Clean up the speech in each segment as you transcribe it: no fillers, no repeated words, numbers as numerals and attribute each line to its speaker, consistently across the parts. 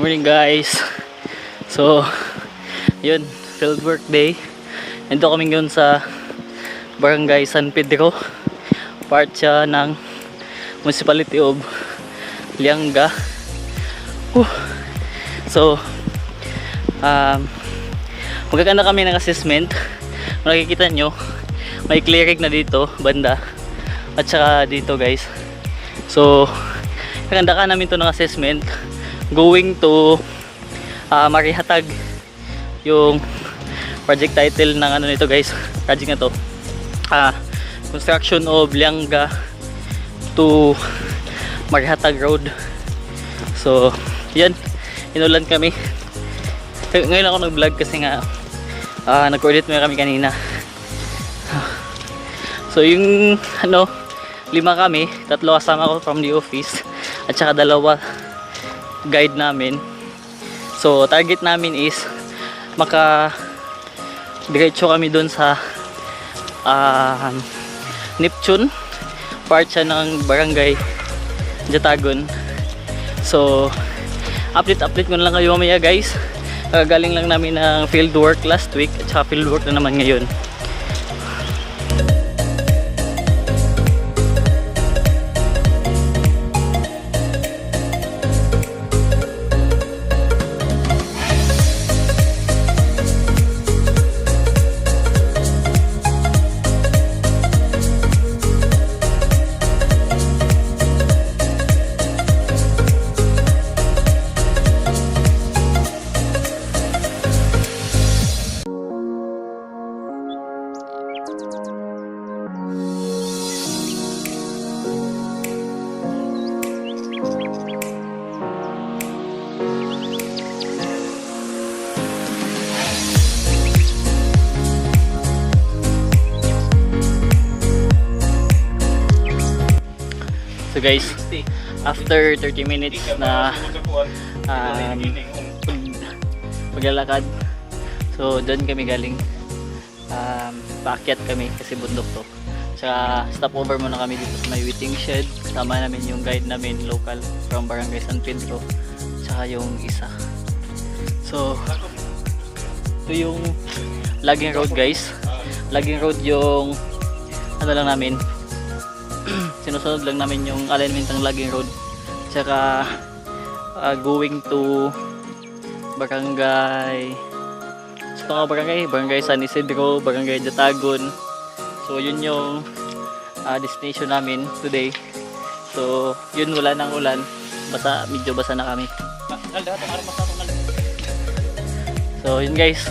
Speaker 1: morning guys. So, yun, field work day. Nandito kami ngayon sa Barangay San Pedro. Part siya ng Municipality of Lianga. So, magkakanda kami ng assessment. Kung nakikita nyo, may clearing na dito, banda. At saka dito guys. So, kakanda ka namin to ng assessment. Going to Marihatag yung project title ng ano nito guys, project na to, construction of Lianga to Marihatag Road. So yan, inulan kami ngayon. Ako nag vlog kasi nga nag-coordinate kami kanina. So yung ano, 5 kami, 3 kasama ko from the office at saka 2 guide namin. So target namin is diretso kami dun sa Neptune, part siya ng Barangay Jatagon. So update ko na lang kayo mamaya guys. Galing lang namin ng field work last week at saka field work na naman ngayon. So guys, after 30 minutes na paglalakad, so doon kami galing, paakyat kami kasi bundok to. Tsaka stopover muna kami dito sa may waiting shed. Kasama namin yung guide namin local from Barangay San Pedro, tsaka yung isa. So ito yung logging road guys. Logging road yung ano lang namin, sinusunod lang namin yung alignment ng logging road. Tsaka going to Barangay Barangay San Isidro, Barangay Jatagon. So yun yung destination namin today. So yun, wala nang ulan, medyo basa na kami. So yun guys.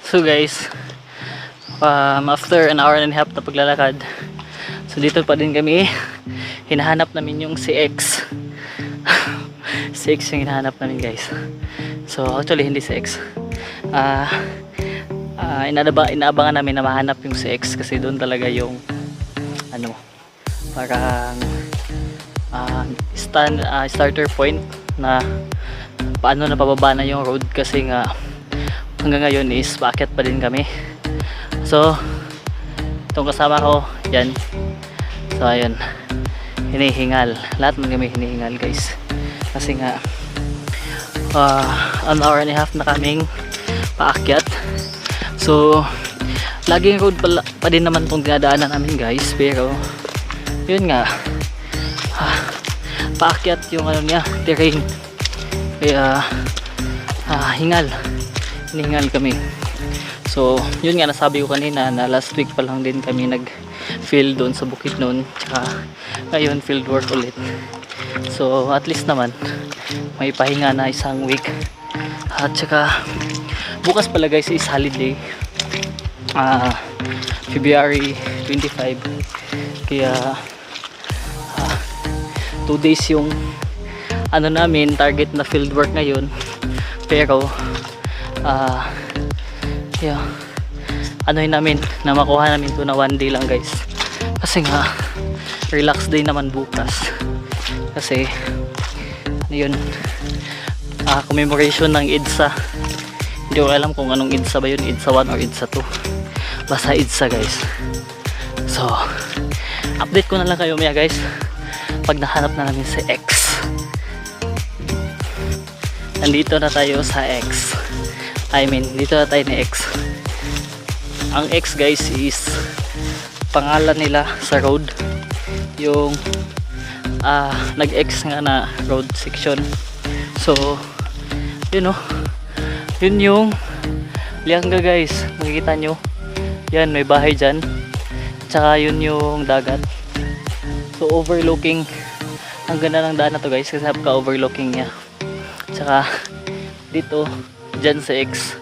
Speaker 1: So guys, after an hour and a half na paglalakad, so dito pa din kami. Hinahanap namin yung CX. CX yung hinahanap namin guys. So actually hindi CX, inaabangan namin na mahanap yung CX kasi doon talaga yung ano, parang starter point na paano napababa na yung road kasi nga hanggang ngayon is paakyat pa din kami. So itong kasama ko yan, so ayun, hinihingal, lahat man kami hinihingal guys kasi nga an hour and a half na kaming paakyat. So laging road pa din naman tong dinadaanan namin guys, pero yun nga, paakyat yung ano niya, terrain, kaya hinihingal kami. So yun nga, nasabi ko kanina na last week pa lang din kami nag field doon sa bukid noon, tsaka ngayon field work ulit. So at least naman may pahinga na isang week. At tsaka bukas pala guys is holiday, February 25, kaya 2 days yung ano namin target na field work ngayon. Pero yeah, anuhin namin na makuha namin to na 1 day lang guys, kasi nga relax day naman bukas. Kasi yun, commemoration ng EDSA. Hindi ko alam kung anong EDSA ba yun, EDSA 1 or EDSA 2. Basta EDSA guys. So update ko na lang kayo maya guys pag nahanap na namin si X. Nandito na tayo sa X. Dito na tayo ni X. Ang X guys is pangalan nila sa road. Yung nag-X nga na road section. So yun o. Yun yung Lianga guys. Makikita nyo. Yan, may bahay dyan. Tsaka yun yung dagat. So overlooking. Ang ganda ng daan na to guys kasi napaka-overlooking niya. Tsaka dito dyan sa X.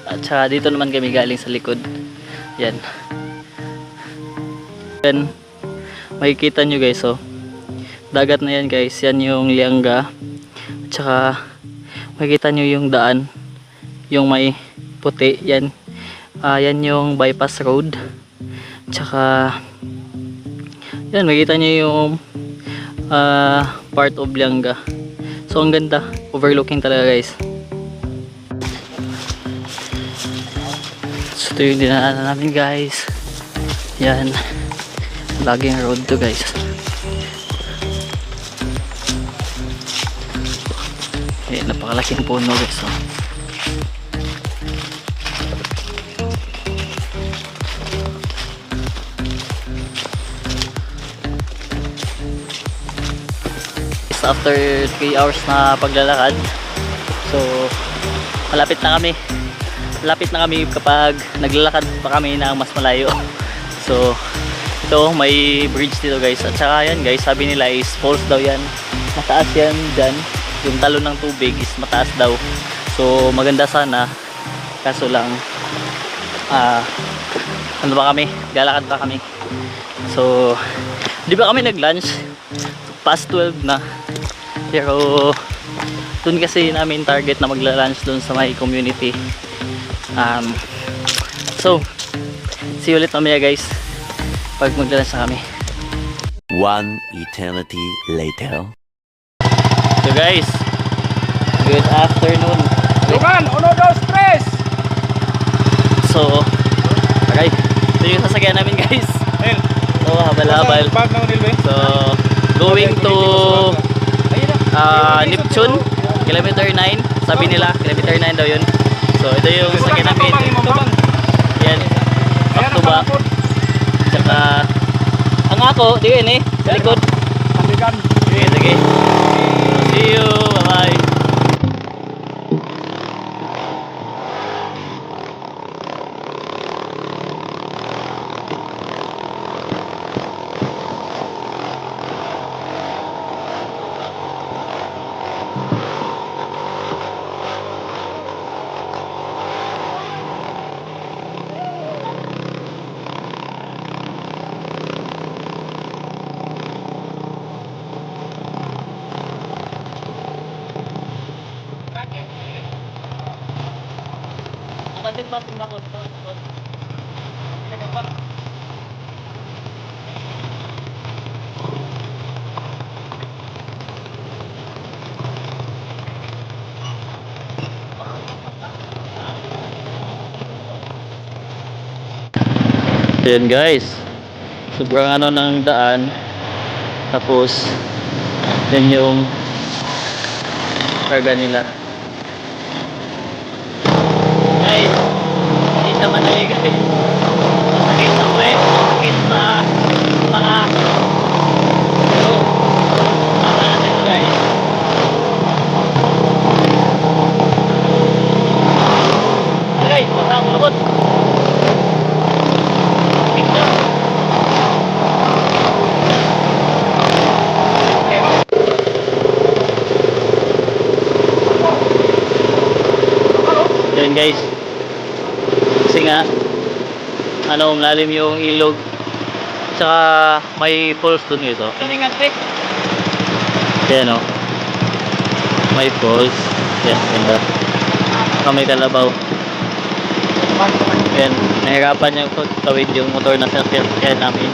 Speaker 1: At saka dito naman kami galing sa likod. Yan. Yan. Makikita nyo guys oh. Dagat na yan guys. Yan yung Lianga. At saka makikita nyo yung daan. Yung may puti. Yan. Yan yung bypass road. Tsaka yan makikita nyo yung part of Lianga. So ang ganda. Overlooking talaga guys. So ito yung dinaanan namin guys. Yan. Laging road to guys. Yan, napakalaking puno guys. So, after 3 hours na paglalakad, so malapit na kami kapag naglalakad pa kami ng mas malayo. So ito may bridge dito guys, at saka yan guys, sabi nila is falls daw yan, mataas yan dyan, yung talon ng tubig is mataas daw. So maganda sana, kaso lang ano ba kami, lalakad pa kami. So di ba kami nag lunch past 12 na. Pero dun kasi namin target na magla-lunch dun sa my community. So see you ulit mamaya guys pag magla-lunch na kami.
Speaker 2: One eternity later.
Speaker 1: So guys, good afternoon.
Speaker 3: Lugan, 1, 2, 3.
Speaker 1: So alright, ito yung sasakyan namin guys. So habal-habal. So going to Neptune, kilometer 9. Sabi nila, kilometer 9 daw yun. So ito yung sakyan namin. Yan, Paktuba. Tsaka ang ako, di yun sa likod. Sige, sige. See you, bye bye. Ayan guys, sobrang ano ng daan, tapos yan yung karga nila guys. Hindi naman na guys, sakit na ko sakit na paa. So tama natin guys. Guys, baka ako lukot. Yan guys, kasi nga malalim yung ilog, tsaka may falls dun ito. Yan o, may falls. Yan, ganda. May kalabaw. Yan, nahirapan yung tawid yung motor na sasakyan namin.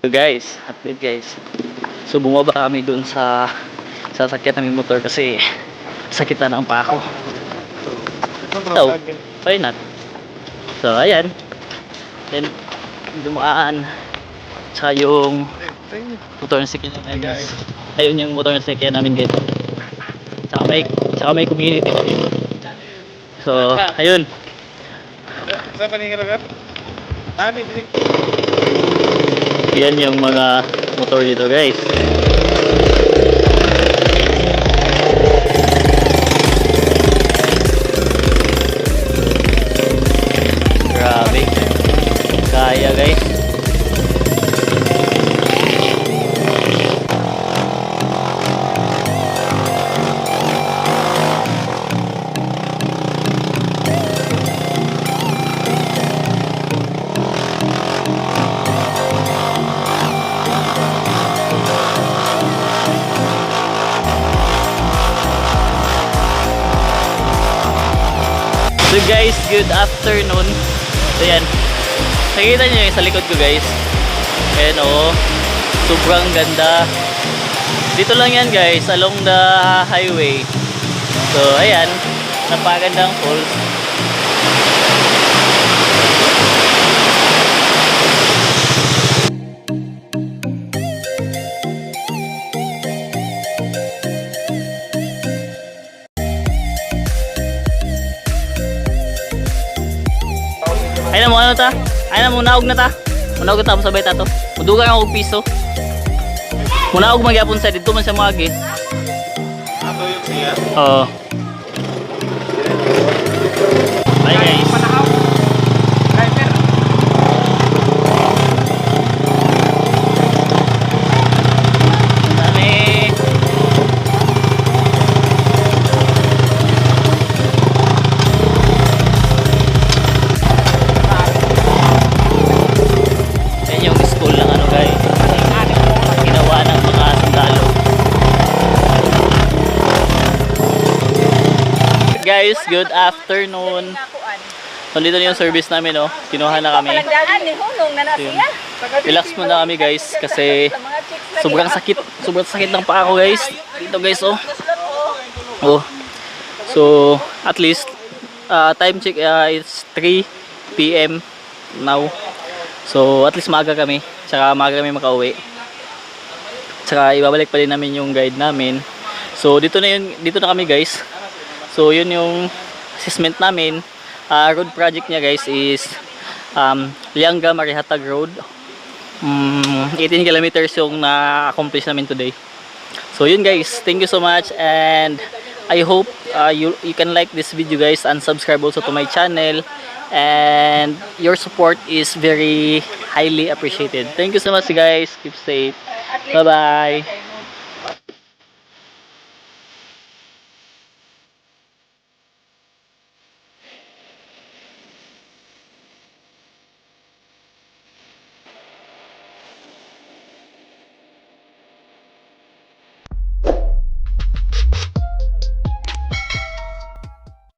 Speaker 1: So guys, update guys. So bumaba kami dun sa sasakyan namin motor kasi sakit na ng pako. So, why not? So ayan. Then dumaan tsaka yung motor na sakyan namin guys. Ayun yung motor na sakyan namin guys. Tsaka may community. So ayun.
Speaker 3: Saan ka nangyalag?
Speaker 1: Yan yung mga motor dito guys. Grabe. Kaya guys. So guys, good afternoon. So yan. Nakikita nyo yung sa likod ko guys. Ayan o. Sobrang ganda. Dito lang yan guys, along the highway. So ayan. Napakagandang falls. Ay na mo ano ta? Ay na mo naog na ta. Munaog ta sabay ta to. Mudugan ako og piso. Munaog magyapon sa dito man sa moagi.
Speaker 3: Ato yung siya.
Speaker 1: Oo. Bye guys.
Speaker 3: Driver.
Speaker 1: Dami. Yan yung school ng ano guys. Ginawa ng mga sundalo. Guys, good afternoon. So dito na yung service namin, no? Kinuha na kami. Relax muna kami guys kasi sobrang sakit ng paa ko guys. Dito guys, oh. Oh. So at least time check it's 3 PM now. So at least maaga kami. Tsaka maaga kami makauwi. Tsaka ibabalik pa din namin yung guide namin. So dito na kami guys. So yun yung assessment namin. Road project niya guys is Lianga Marihatag Road. 18 kilometers yung na-accomplish namin today. So yun guys, thank you so much and I hope you can like this video guys and subscribe also to my channel, and your support is very highly appreciated. Thank you so much guys, keep safe, bye bye.